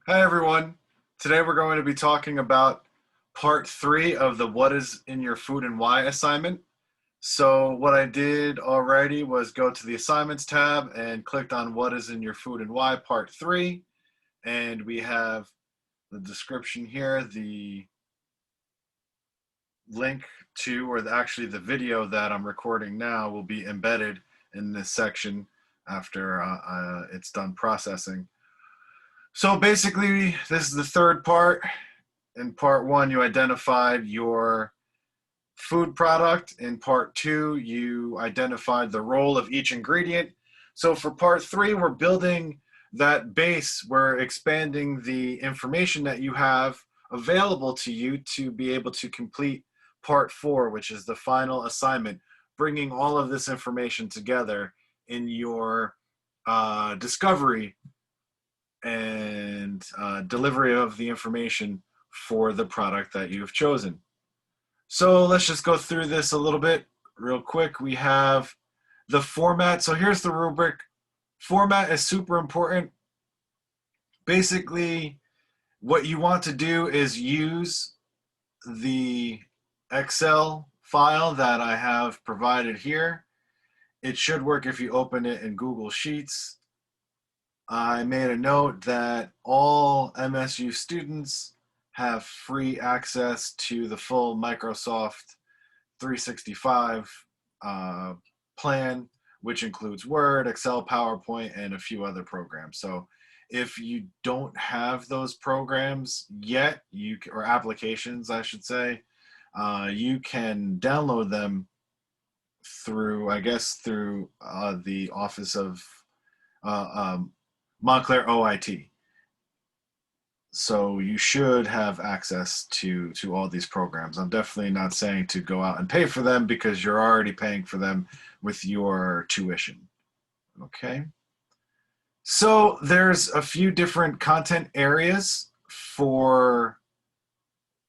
Hi everyone. Today we're going to be talking about part 3 of the What is in your food and why assignment. So what I did already was go to the assignments tab and clicked on What is in your food and why part 3, and we have the description here, the link to, or actually the video that I'm recording now will be embedded in this section after it's done processing. So basically, this is the third part. In part one, you identified your food product. In part two, you identified the role of each ingredient. So for part three, we're building that base. We're expanding the information that you have available to you to be able to complete part four, which is the final assignment, bringing all of this information together in your discovery and delivery of the information for the product that you've chosen. So let's just go through this a little bit real quick. We have the format. So here's the rubric. Format is super important. Basically, what you want to do is use the Excel file that I have provided here. It should work if you open it in Google Sheets. I made a note that all MSU students have free access to the full Microsoft 365 plan, which includes Word, Excel, PowerPoint, and a few other programs. So if you don't have those programs yet, or applications, I should say, you can download them through, I guess, through the Office of Montclair OIT. So you should have access to all these programs. I'm definitely not saying to go out and pay for them because you're already paying for them with your tuition. Okay. So there's a few different content areas for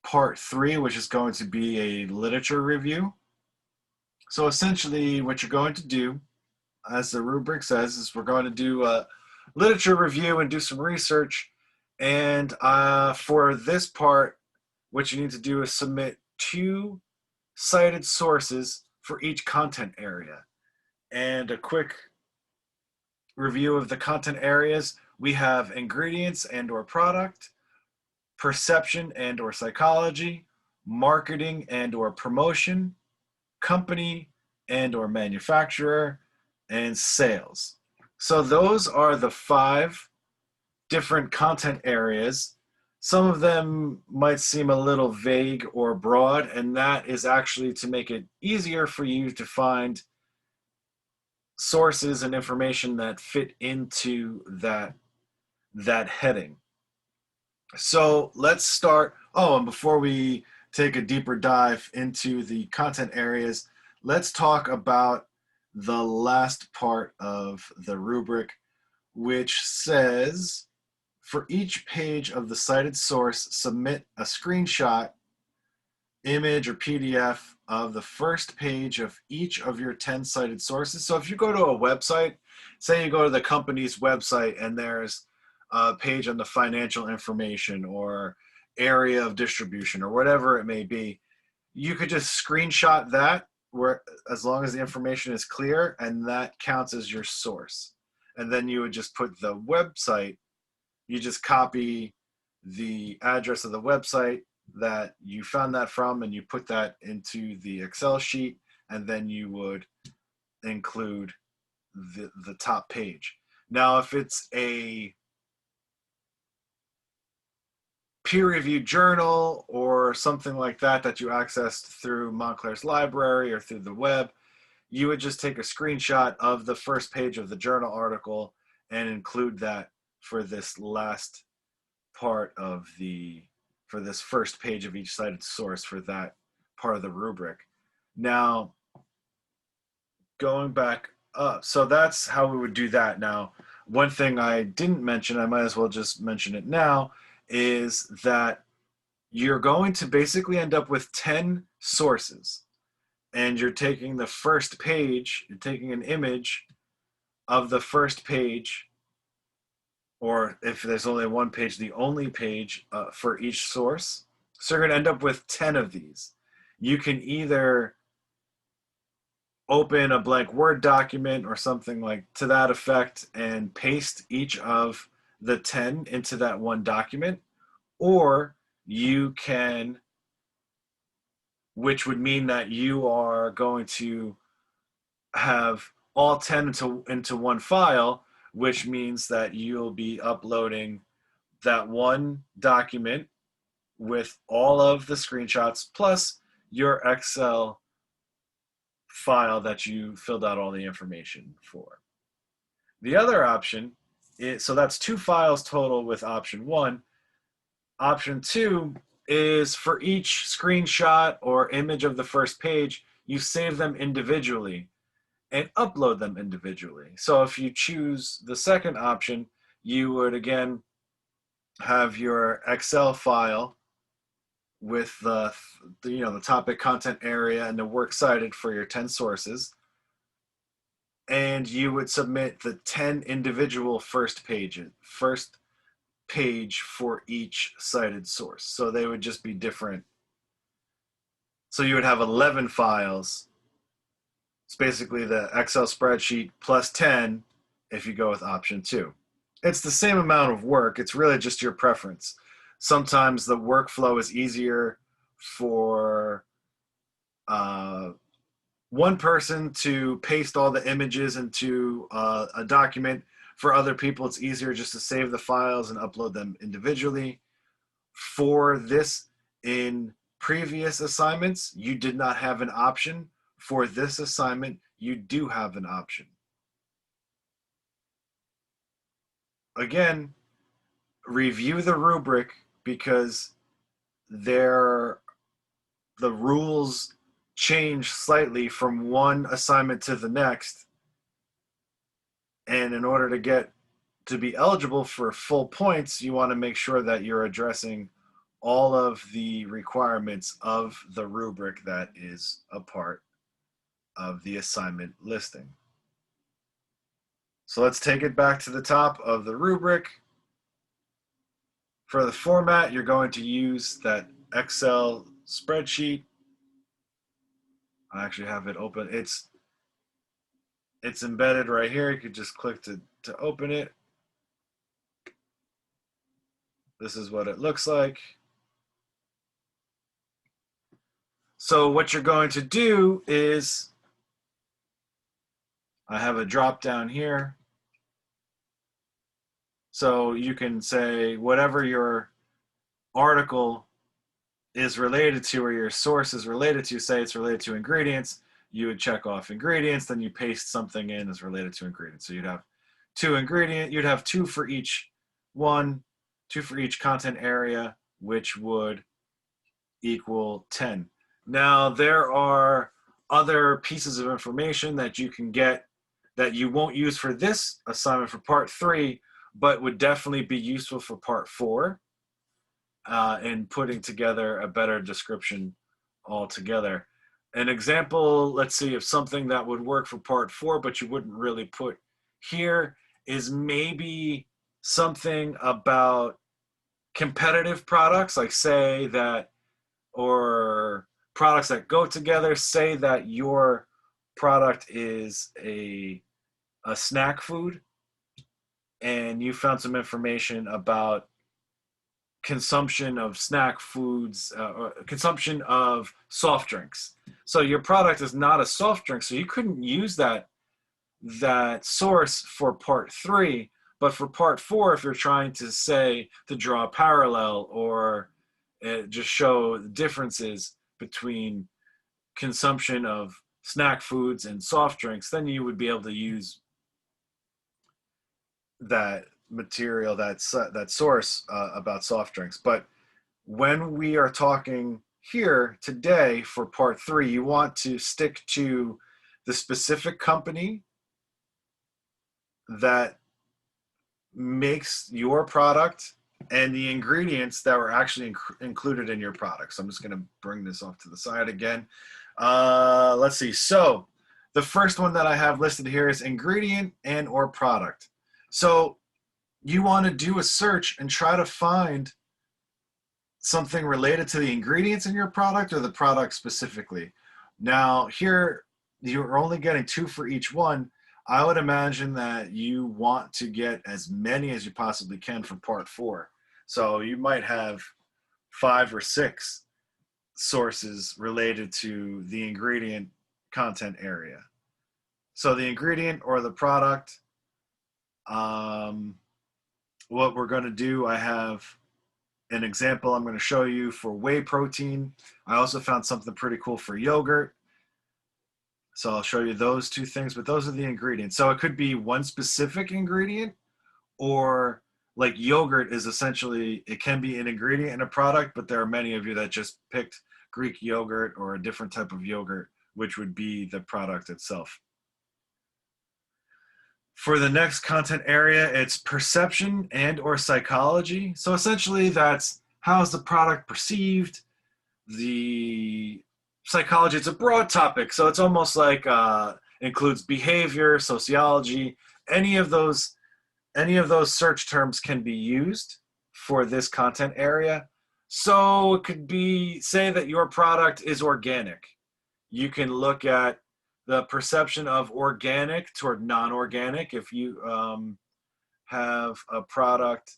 part three, which is going to be a literature review. So essentially what you're going to do, as the rubric says, is we're going to do a literature review and do some research. And for this part, what you need to do is submit 2 cited sources for each content area. And a quick review of the content areas, we have ingredients and or product, perception and or psychology, marketing and or promotion, company and or manufacturer, and sales. So those are the 5 different content areas. Some of them might seem a little vague or broad, and that is actually to make it easier for you to find sources and information that fit into that heading. So let's start. Oh, and before we take a deeper dive into the content areas, let's talk about the last part of the rubric, which says for each page of the cited source, submit a screenshot, image, or PDF of the first page of each of your 10 cited sources. So if you go to a website, say you go to the company's website and there's a page on the financial information or area of distribution or whatever it may be, you could just screenshot that, where as long as the information is clear, and that counts as your source. And then you would just put the website, you just copy the address of the website that you found that from, and you put that into the Excel sheet, and then you would include the top page. Now, if it's a peer-reviewed journal or something like that that you accessed through Montclair's library or through the web, you would just take a screenshot of the first page of the journal article and include that for this last part of for this first page of each cited source for that part of the rubric. Now, going back up, so that's how we would do that. Now, one thing I didn't mention, I might as well just mention it now, is that you're going to basically end up with 10 sources, and you're taking the first page, you're taking an image of the first page or if there's only one page, the only page for each source. So you're going to end up with 10 of these. You can either open a blank Word document or something like to that effect and paste each of the 10 into that one document, or you can, which would mean that you are going to have all 10 into one file, which means that you'll be uploading that one document with all of the screenshots plus your Excel file that you filled out all the information for. The other option is, so that's 2 files total with option 1. Option 2 is for each screenshot or image of the first page, you save them individually and upload them individually. So if you choose the second option, you would again have your Excel file with the topic, content area, and the works cited for your 10 sources, and you would submit the 10 individual first page for each cited source. So they would just be different. So you would have 11 files. It's basically the Excel spreadsheet plus 10 if you go with option 2. It's the same amount of work. It's really just your preference. Sometimes the workflow is easier for one person to paste all the images into a document. For other people, it's easier just to save the files and upload them individually. For this, in previous assignments, you did not have an option. For this assignment, you do have an option. Again, review the rubric because the rules change slightly from one assignment to the next. And in order to be eligible for full points, you want to make sure that you're addressing all of the requirements of the rubric that is a part of the assignment listing. So let's take it back to the top of the rubric. For the format, you're going to use that Excel spreadsheet. I actually have it open. It's embedded right here. You could just click to open it. This is what it looks like. So what you're going to do is, I have a drop down here. So you can say whatever your article is related to or your source is related to. Say it's related to ingredients, you would check off ingredients, then you paste something in as related to ingredients. So you'd have 2 ingredients, you'd have 2 for each one, 2 for each content area, which would equal 10. Now there are other pieces of information that you can get that you won't use for this assignment for part 3, but would definitely be useful for part 4 in putting together a better description altogether. An example, let's see, of something that would work for part 4, but you wouldn't really put here is maybe something about competitive products, like say that, or products that go together. Say that your product is a snack food and you found some information about consumption of snack foods, or consumption of soft drinks. So your product is not a soft drink, so you couldn't use that source for part 3. But for part 4, if you're trying to say to draw a parallel or just show the differences between consumption of snack foods and soft drinks, then you would be able to use that material, that source about soft drinks. But when we are talking here today for part 3, you want to stick to the specific company that makes your product and the ingredients that were actually included in your product. So I'm just going to bring this off to the side again. Let's see. So the first one that I have listed here is ingredient and or product. So you want to do a search and try to find something related to the ingredients in your product or the product specifically. Now, here you're only getting 2 for each one. I would imagine that you want to get as many as you possibly can for part 4. So you might have 5 or 6 sources related to the ingredient content area. So the ingredient or the product, um, what we're going to do, I have an example I'm going to show you for whey protein. I also found something pretty cool for yogurt. So I'll show you those 2 things, but those are the ingredients. So it could be one specific ingredient, or like yogurt is essentially, it can be an ingredient in a product, but there are many of you that just picked Greek yogurt or a different type of yogurt, which would be the product itself. For the next content area, it's perception and or psychology. So essentially that's how's the product perceived, the psychology. It's a broad topic, so it's almost like includes behavior, sociology. Any of those search terms can be used for this content area. So it could be, say that your product is organic. You can look at the perception of organic toward non-organic. If you have a product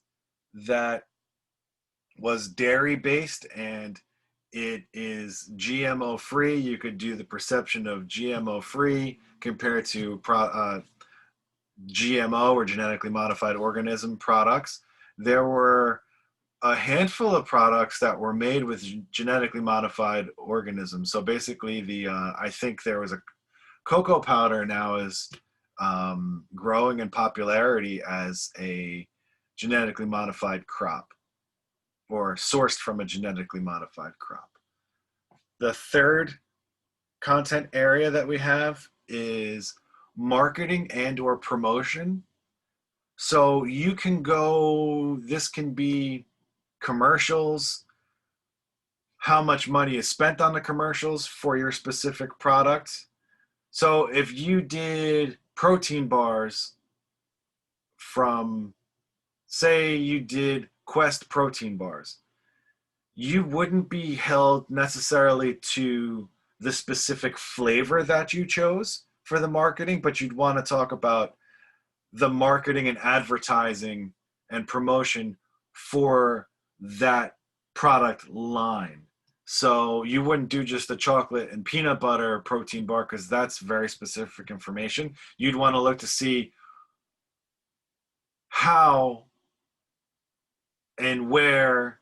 that was dairy based and it is GMO free, you could do the perception of GMO free compared to GMO or genetically modified organism products. There were a handful of products that were made with genetically modified organisms. So basically, I think there was a cocoa powder now is growing in popularity as a genetically modified crop or sourced from a genetically modified crop. The third content area that we have is marketing and or promotion. So you can go, this can be commercials, how much money is spent on the commercials for your specific product. So if you did protein bars from, say you did Quest protein bars, you wouldn't be held necessarily to the specific flavor that you chose for the marketing, but you'd want to talk about the marketing and advertising and promotion for that product line. So you wouldn't do just a chocolate and peanut butter protein bar because that's very specific information. You'd want to look to see how and where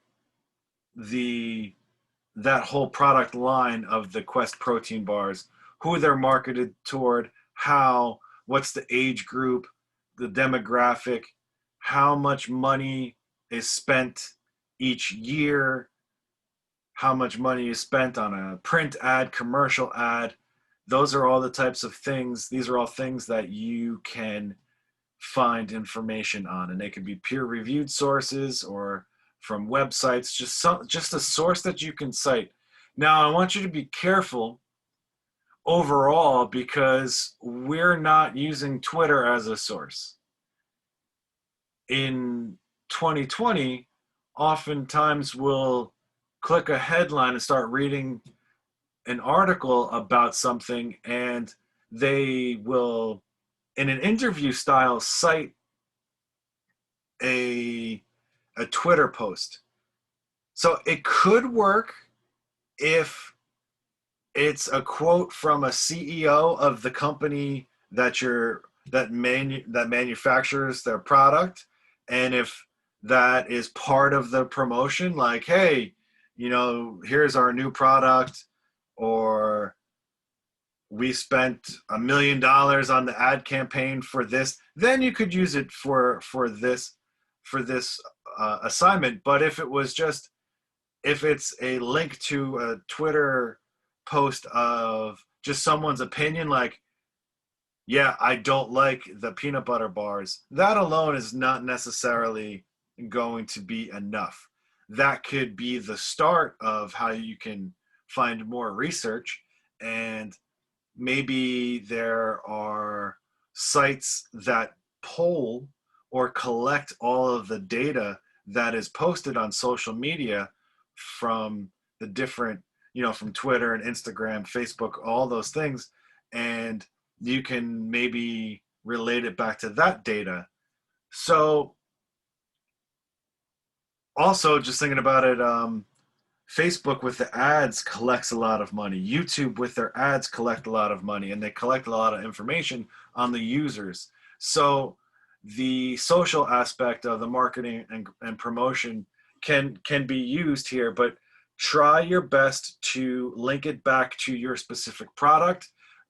that whole product line of the Quest protein bars, who they're marketed toward, how, what's the age group, the demographic, how much money is spent each year, how much money is spent on a print ad, commercial ad. Those are all the types of things. These are all things that you can find information on, and they could be peer-reviewed sources or from websites, just a source that you can cite. Now, I want you to be careful overall because we're not using Twitter as a source. In 2020, oftentimes we'll click a headline and start reading an article about something, and they will, in an interview style, cite a Twitter post. So it could work if it's a quote from a CEO of the company that manufactures their product, and if that is part of the promotion, like, hey, here's our new product, or we spent $1 million on the ad campaign for this, then you could use it for this assignment. But if it's a link to a Twitter post of just someone's opinion, like, yeah, I don't like the peanut butter bars, that alone is not necessarily going to be enough. That could be the start of how you can find more research, and maybe there are sites that poll or collect all of the data that is posted on social media from the different, from Twitter and Instagram, Facebook, all those things, and you can maybe relate it back to that data. So also just thinking about it, Facebook with the ads collects a lot of money. YouTube with their ads collect a lot of money, and they collect a lot of information on the users. So the social aspect of the marketing and promotion can be used here, but try your best to link it back to your specific product,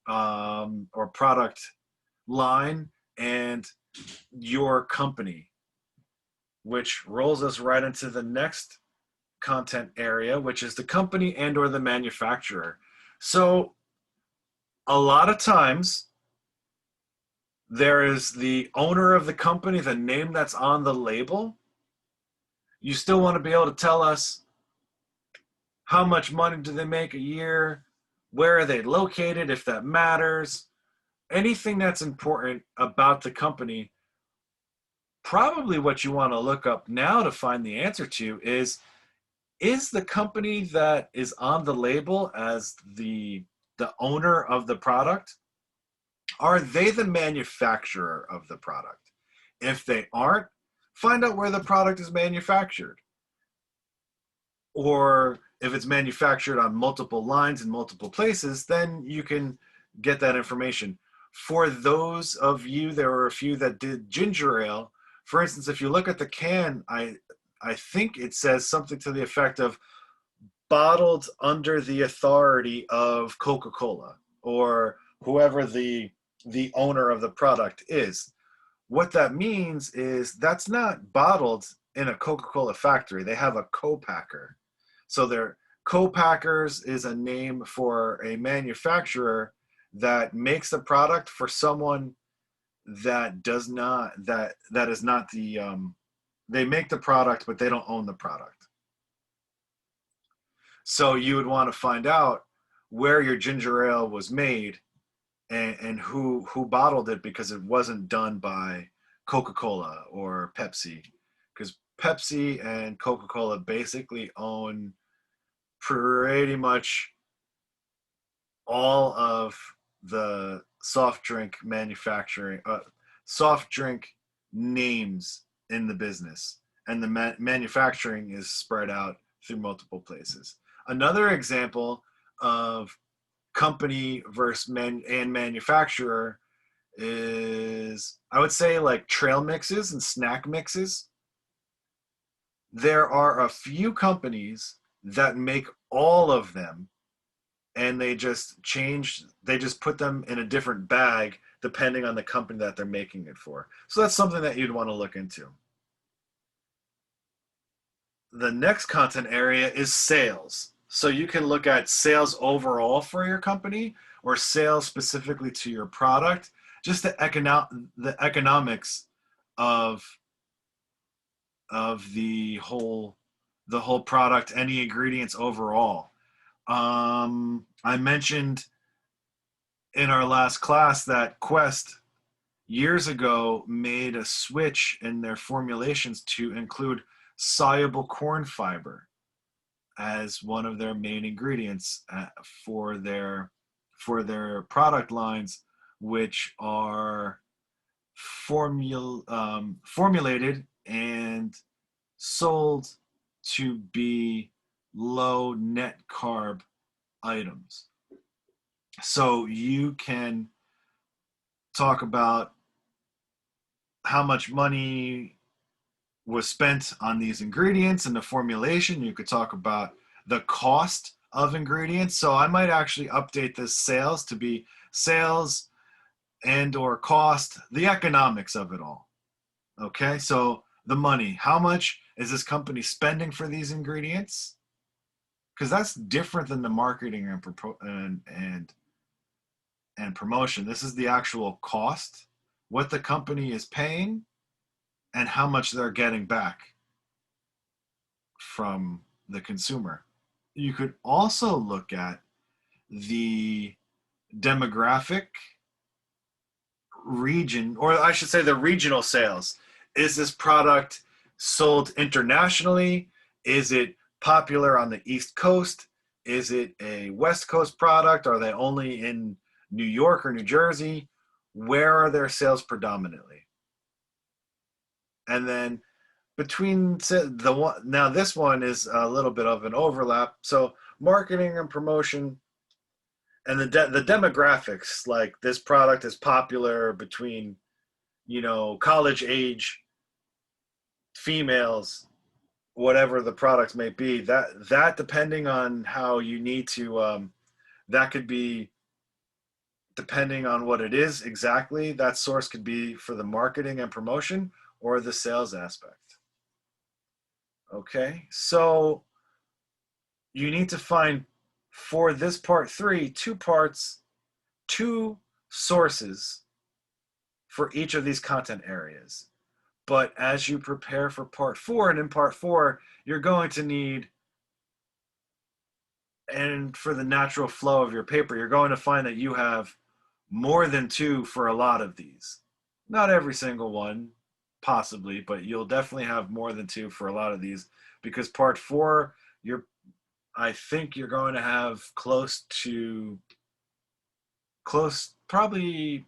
or product line, and your company, which rolls us right into the next content area, which is the company and or the manufacturer. So a lot of times there is the owner of the company, the name that's on the label. You still want to be able to tell us how much money do they make a year, where are they located, if that matters, anything that's important about the company. Probably what you want to look up now to find the answer to is the company that is on the label as the owner of the product, are they the manufacturer of the product? If they aren't, find out where the product is manufactured. Or if it's manufactured on multiple lines in multiple places, then you can get that information. For those of you, there were a few that did ginger ale. For instance, if you look at the can, I think it says something to the effect of bottled under the authority of Coca-Cola or whoever the owner of the product is. What that means is that's not bottled in a Coca-Cola factory. They have a co-packer. So their co-packers is a name for a manufacturer that makes the product for someone that does not, that is not the, they make the product, but they don't own the product. So you would want to find out where your ginger ale was made and who bottled it, because it wasn't done by Coca-Cola or Pepsi, because Pepsi and Coca-Cola basically own pretty much all of the soft drink manufacturing, soft drink names in the business, and the manufacturing is spread out through multiple places. Another example of company versus manufacturer is, I would say, like trail mixes and snack mixes. There are a few companies that make all of them, and they just put them in a different bag depending on the company that they're making it for. So that's something that you'd want to look into. The next content area is sales. So you can look at sales overall for your company or sales specifically to your product, just the economics of the whole product, any ingredients overall. I mentioned in our last class that Quest years ago made a switch in their formulations to include soluble corn fiber as one of their main ingredients for their product lines, which are formulated and sold to be low net carb items. So you can talk about how much money was spent on these ingredients and the formulation. You could talk about the cost of ingredients. So I might actually update this sales to be sales and or cost, the economics of it all. Okay, so the money, how much is this company spending for these ingredients? Because that's different than the marketing and promotion. This is the actual cost, what the company is paying, and how much they're getting back from the consumer. You could also look at the demographic region, or I should say the regional sales. is this product sold internationally? Is it popular on the East Coast? Is it a West Coast product? Are they only in New York or New Jersey? Where are their sales predominantly? And then between the one, now this one is a little bit of an overlap. So marketing and promotion and the demographics, like this product is popular between, college age females, whatever the product may be, that depending on how you need to, that could be depending on what it is exactly. That source could be for the marketing and promotion or the sales aspect. Okay, so you need to find, for this part 3, two parts, two sources for each of these content areas. But as you prepare for part 4, and in part 4, you're going to need, and for the natural flow of your paper, you're going to find that you have more than 2 for a lot of these. Not every single one, possibly, but you'll definitely have more than 2 for a lot of these, because part 4, I think you're going to have probably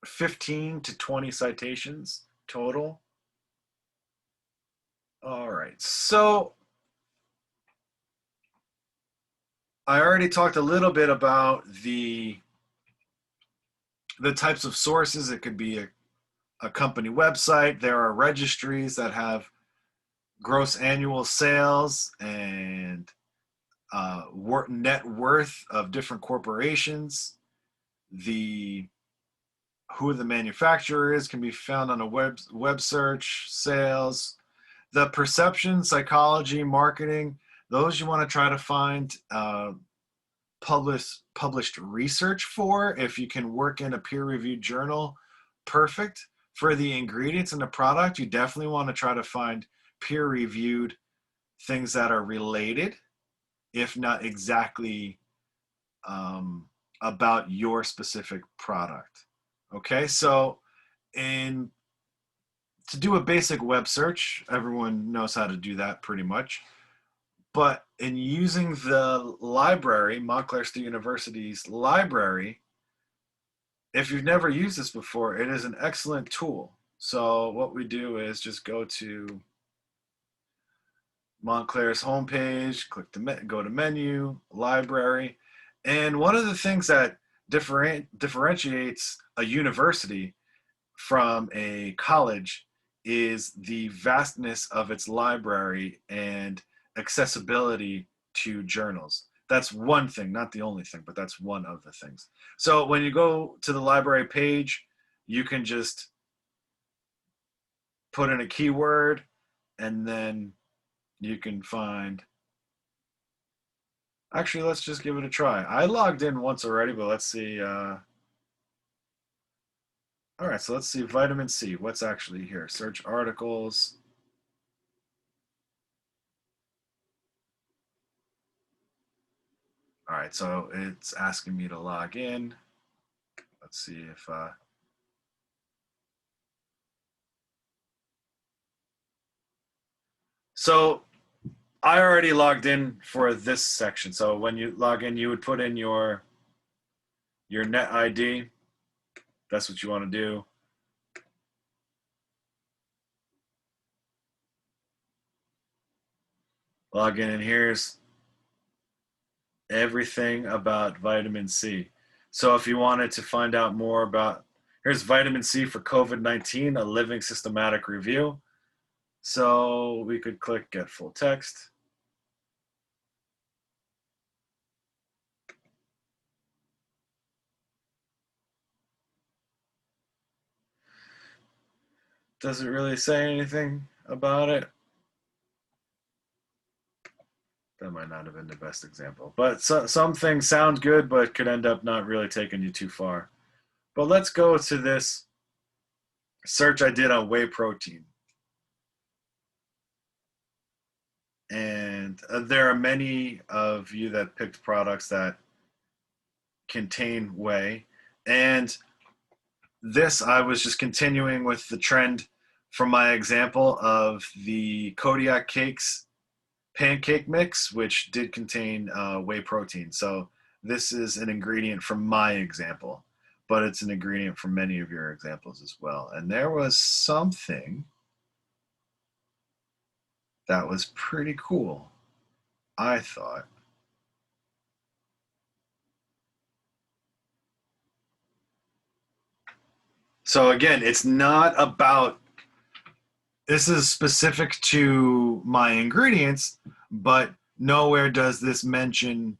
15 to 20 citations total. All right, so I already talked a little bit about the types of sources. It could be a company website. There are registries that have gross annual sales and net worth of different corporations. Who the manufacturer is can be found on a web search. Sales, the perception, psychology, marketing, those you want to try to find published research for. If you can work in a peer-reviewed journal, perfect. For the ingredients in the product, you definitely want to try to find peer-reviewed things that are related, if not exactly about your specific product. Okay, so to do a basic web search, everyone knows how to do that pretty much. But in using the library, Montclair State University's library, if you've never used this before, it is an excellent tool. So what we do is just go to Montclair's homepage, go to menu, library, and one of the things that differentiates a university from a college is the vastness of its library and accessibility to journals. That's one thing, not the only thing, but that's one of the things. So when you go to the library page, you can just put in a keyword, and then you can find, actually, let's just give it a try. I logged in once already, but let's see. All right, so let's see vitamin C. What's actually here? Search articles. All right, so it's asking me to log in. Let's see if so I already logged in for this section. So when you log in, you would put in your net ID. That's what you want to do. Log in, and here's everything about vitamin C. So if you wanted to find out more about, here's vitamin C for COVID-19, a living systematic review. So we could click get full text. Does it really say anything about it? That might not have been the best example. But some things sound good, but could end up not really taking you too far. But let's go to this search I did on whey protein. And there are many of you that picked products that contain whey. And this, I was just continuing with the trend from my example of the Kodiak Cakes pancake mix, which did contain whey protein. So this is an ingredient from my example, but it's an ingredient from many of your examples as well. And there was something that was pretty cool, I thought. So again, it's not about, this is specific to my ingredients, but nowhere does this mention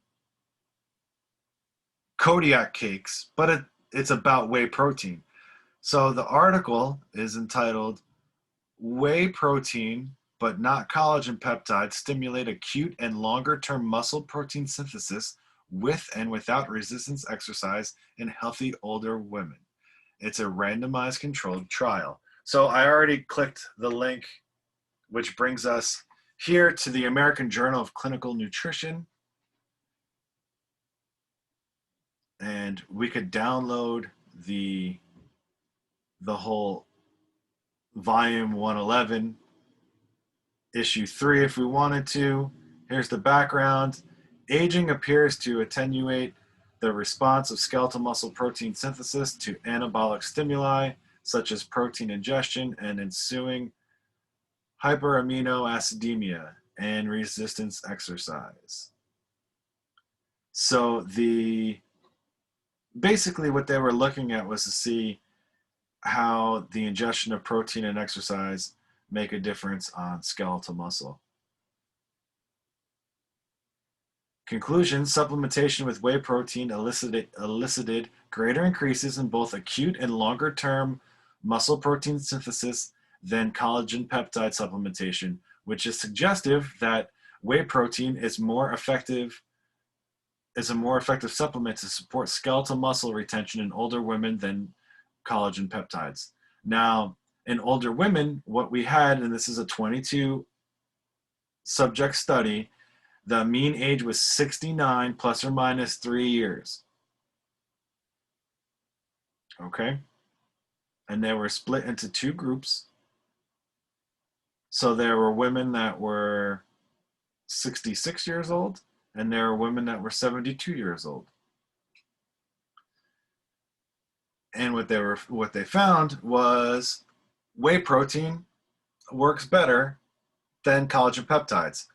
Kodiak cakes, but it's about whey protein. So the article is entitled Whey Protein, but not collagen peptides, stimulate acute and longer term muscle protein synthesis with and without resistance exercise in healthy older women. It's a randomized controlled trial. So I already clicked the link, which brings us here to the American Journal of Clinical Nutrition. And we could download the whole volume 111, issue 3 if we wanted to. Here's the background. Aging appears to attenuate the response of skeletal muscle protein synthesis to anabolic stimuli, such as protein ingestion and ensuing hyperaminoacidemia and resistance exercise. So basically what they were looking at was to see how the ingestion of protein and exercise make a difference on skeletal muscle. Conclusion, supplementation with whey protein elicited greater increases in both acute and longer term muscle protein synthesis than collagen peptide supplementation, which is suggestive that whey protein is a more effective supplement to support skeletal muscle retention in older women than collagen peptides. Now, in older women, what we had, and this is a 22 subject study, the mean age was 69 plus or minus 3 years. Okay? And they were split into 2 groups. So there were women that were 66 years old, and there were women that were 72 years old. And what they found was whey protein works better than collagen peptides.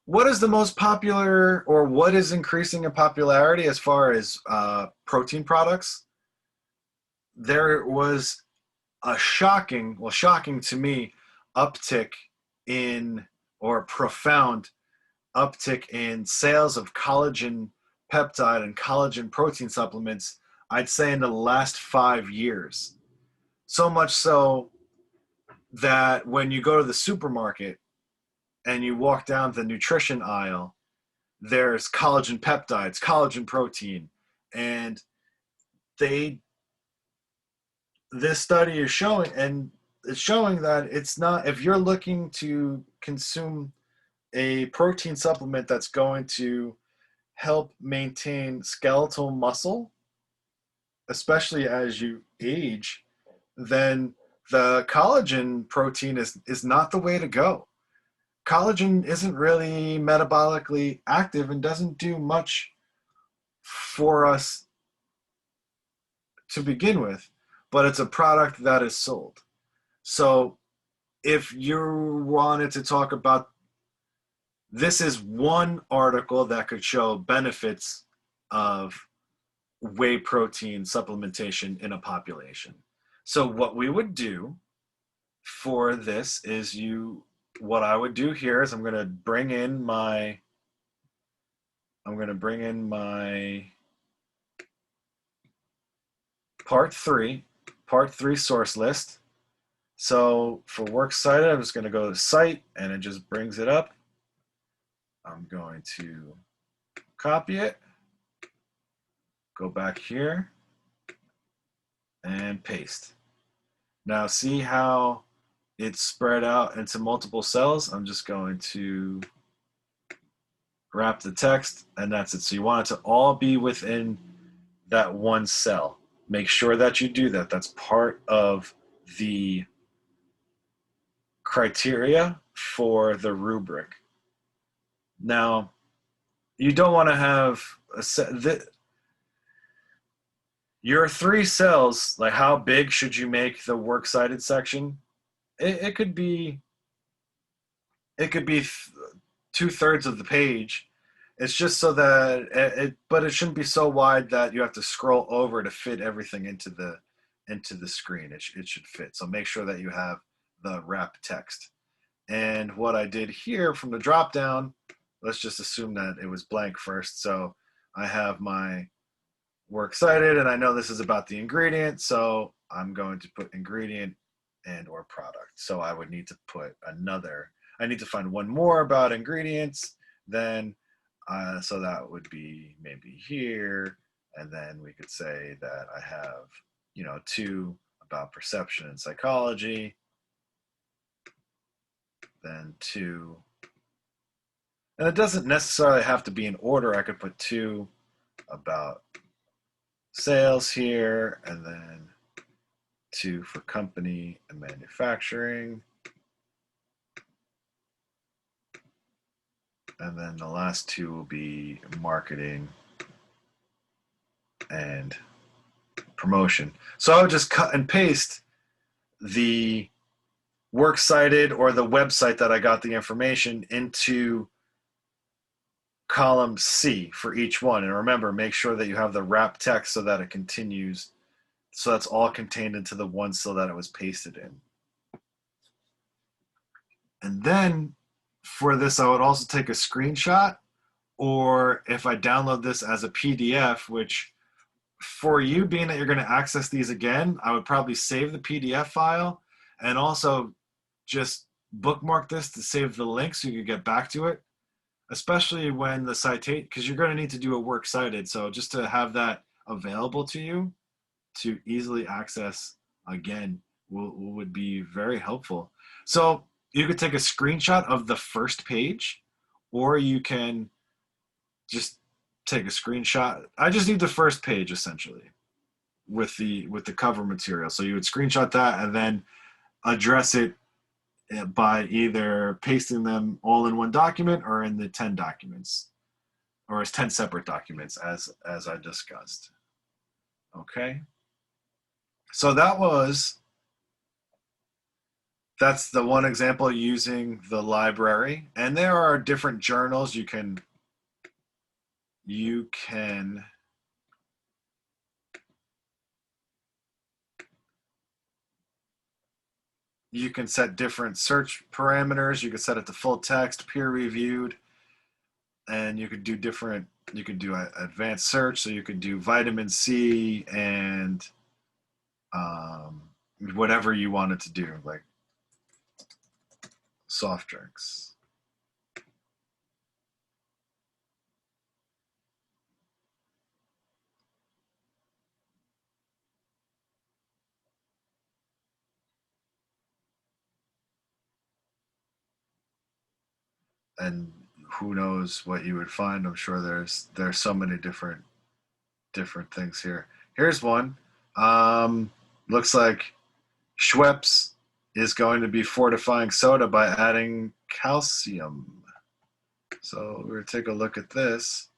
What is the most popular, or what is increasing in popularity as far as protein products? There was a shocking to me, uptick in, or profound uptick in sales of collagen peptide and collagen protein supplements, I'd say in the last 5 years. So much so that when you go to the supermarket and you walk down the nutrition aisle, there's collagen peptides, collagen protein, and this study is showing, and it's showing that it's not, if you're looking to consume a protein supplement that's going to help maintain skeletal muscle, especially as you age, then the collagen protein is not the way to go. Collagen isn't really metabolically active and doesn't do much for us to begin with, but it's a product that is sold. So if you wanted to talk about, this is one article that could show benefits of whey protein supplementation in a population. So what we would do for this is what I would do here is I'm going to bring in my part three source list. So for Works Cited, I'm just going to go to site and it just brings it up. I'm going to copy it, go back here, and paste. Now see how it's spread out into multiple cells? I'm just going to wrap the text, and that's it. So you want it to all be within that one cell. Make sure that you do that. That's part of the criteria for the rubric. Now, you don't want to have your 3 cells, like how big should you make the works cited section? It could be 2/3 of the page. It's just so that but it shouldn't be so wide that you have to scroll over to fit everything into the screen. It should fit. So make sure that you have the wrap text. And what I did here from the drop down, let's just assume that it was blank first. So I have my works cited, and I know this is about the ingredient, so I'm going to put ingredient and or product. So I would need to put I need to find one more about ingredients, then so that would be maybe here, and then we could say that I have, 2 about perception and psychology, then 2, and it doesn't necessarily have to be in order. I could put 2 about sales here, and then 2 for company and manufacturing. And then the last 2 will be marketing and promotion. So I would just cut and paste the works cited or the website that I got the information into column C for each one. And remember, make sure that you have the wrap text so that it continues. So that's all contained into the one cell that it was pasted in. And then for this, I would also take a screenshot, or if I download this as a PDF, which for you, being that you're going to access these again, I would probably save the PDF file and also just bookmark this to save the link so you can get back to it, especially when the citation, because you're going to need to do a works cited. So just to have that available to you to easily access again would be very helpful. So you could take a screenshot of the first page, or you can just take a screenshot. I just need the first page essentially with the cover material. So you would screenshot that and then address it by either pasting them all in one document or in the 10 documents, or as 10 separate documents as I discussed. Okay. So that's the one example using the library. And there are different journals you can set different search parameters. You could set it to full text, peer reviewed, and you could do advanced search. So you could do vitamin C and whatever you wanted to do, like soft drinks. And who knows what you would find. I'm sure there's so many different things here. Here's one. Looks like Schweppes is going to be fortifying soda by adding calcium. So we're going to take a look at this.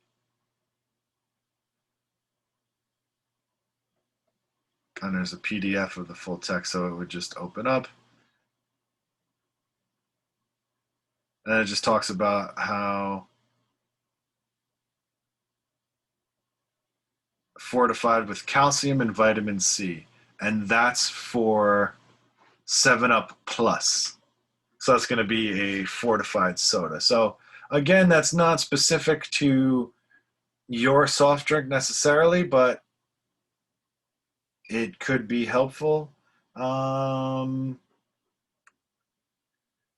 And there's a PDF of the full text, so it would just open up. And it just talks about how fortified with calcium and vitamin C. And that's for 7-Up Plus. So that's going to be a fortified soda. So again, that's not specific to your soft drink necessarily, but it could be helpful.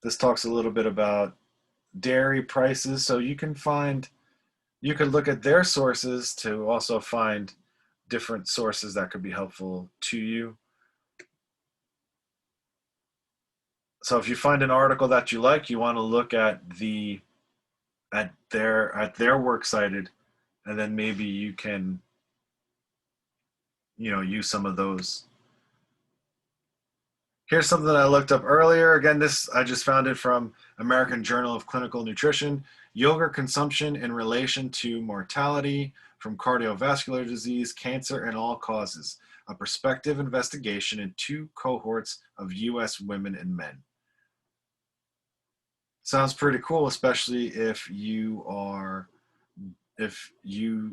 This talks a little bit about dairy prices. So you could look at their sources to also find different sources that could be helpful to you. So if you find an article that you like, you want to look at their works cited, and then maybe you can use some of those Here's something that I looked up earlier. Again, this I just found it from American Journal of Clinical Nutrition. Yogurt consumption in relation to mortality from cardiovascular disease, cancer, and all causes. A prospective investigation in 2 cohorts of U.S. women and men. Sounds pretty cool, especially if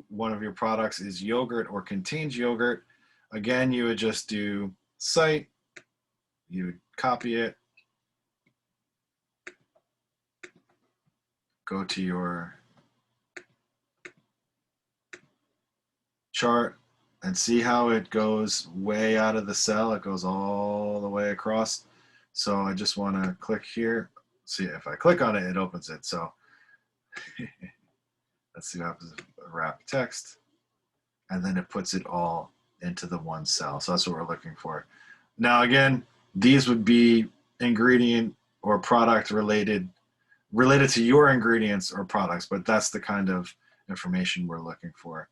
one of your products is yogurt or contains yogurt. Again, you would just do site, you would copy it, go to your chart, and see how it goes way out of the cell. It goes all the way across. So I just want to click here. See, if I click on it, it opens it. So let's see what happens if I wrap text. And then it puts it all into the one cell. So that's what we're looking for. Now, again, these would be ingredient or product related to your ingredients or products, but that's the kind of information we're looking for.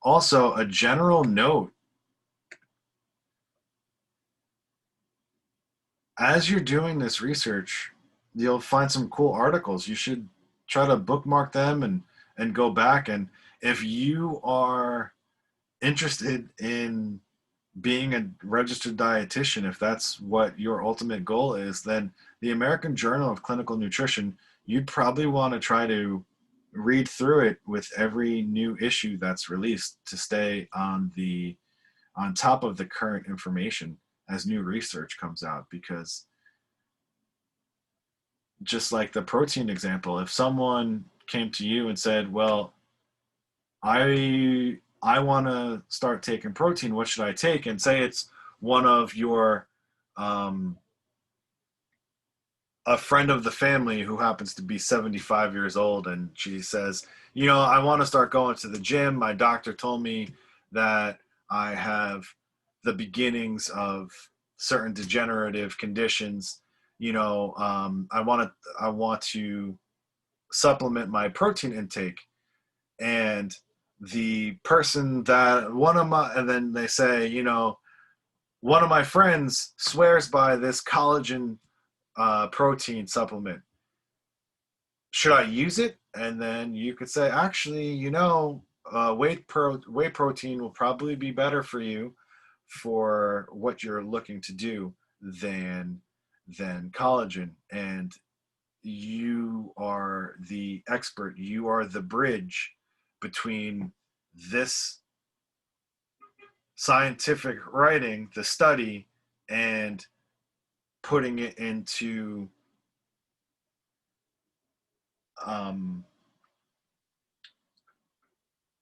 Also, a general note, as you're doing this research, you'll find some cool articles. You should try to bookmark them and go back. And if you are interested in being a registered dietitian, if that's what your ultimate goal is, then the American Journal of Clinical Nutrition, you'd probably want to try to read through it with every new issue that's released to stay on top of the current information as new research comes out. Because just like the protein example, if someone came to you and said, well, I want to start taking protein, what should I take? And say it's one of your a friend of the family who happens to be 75 years old, and she says, I want to start going to the gym. My doctor told me that I have the beginnings of certain degenerative conditions. I want to supplement my protein intake. And the person and then they say, one of my friends swears by this collagen protein supplement. Should I use it? And then you could say, actually, whey protein will probably be better for you for what you're looking to do than collagen. And you are the expert. You are the bridge between this scientific writing, the study, and putting it into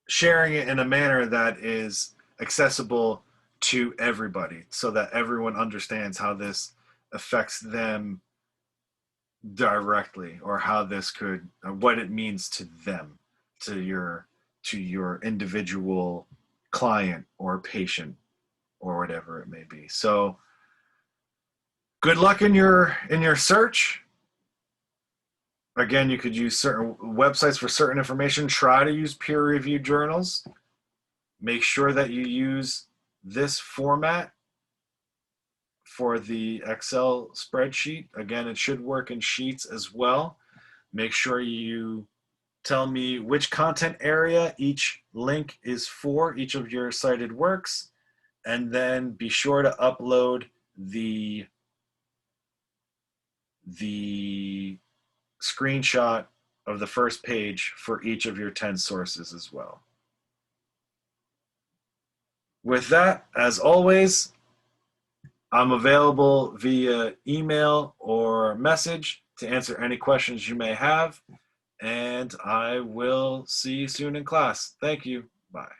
sharing it in a manner that is accessible to everybody, so that everyone understands how this affects them directly, or how this could, what it means to them, to your individual client or patient or whatever it may be. So good luck in your search. Again, you could use certain websites for certain information. Try to use peer-reviewed journals. Make sure that you use this format for the Excel spreadsheet. Again, it should work in Sheets as well. Make sure you tell me which content area each link is for, each of your cited works, and then be sure to upload the screenshot of the first page for each of your 10 sources as well. With that, as always, I'm available via email or message to answer any questions you may have, and I will see you soon in class. Thank you. Bye.